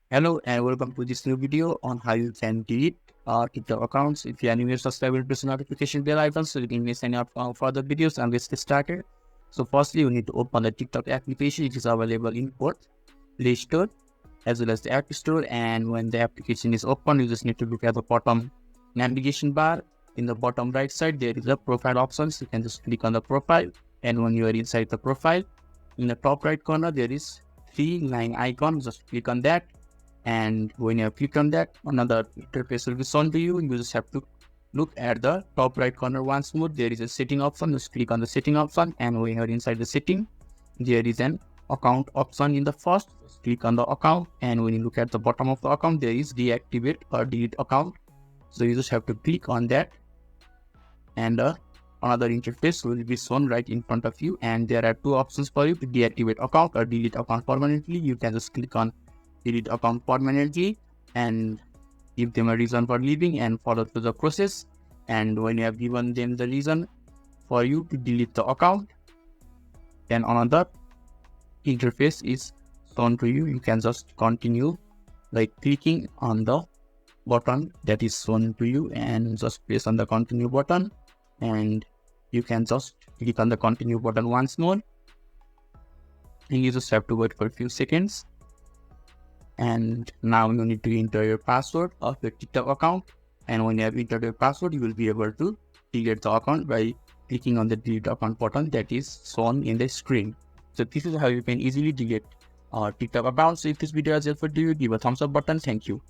Hello and welcome to this new video on how you can delete TikTok accounts. If you are new, subscribe, press the notification bell icon so you can miss any of our further videos, and let's get started. So firstly, you need to open the TikTok application. It is available in both Play Store as well as the App Store. And when the application is open, you just need to look at the bottom navigation bar. In the bottom right side, there is a profile options. You can just click on the profile, and when you are inside the profile, in the top right corner there is three line icon. Just click on that, and when you have clicked on that, another interface will be shown to you. You just have to look at the top right corner once more. There is a setting option. Just click on the setting option, and when you are inside the setting, there is an account option in the first. Just click on the account, and when you look at the bottom of the account, there is deactivate or delete account. So you just have to click on that, and another interface will be shown right in front of you, and there are two options for you to deactivate account or delete account permanently. You can just click on delete account permanently and give them a reason for leaving and follow through the process. And when you have given them the reason for you to delete the account, then another interface is shown to you. You can just continue by clicking on the button that is shown to you and just press on the continue button, and you can just click on the continue button once more, and you just have to wait for a few seconds. And now you need to enter your password of your TikTok account, and when you have entered your password, you will be able to delete the account by clicking on the delete account button that is shown in the screen. So this is how you can easily delete TikTok accounts. So if this video has helpful to you, give a thumbs up button. Thank you.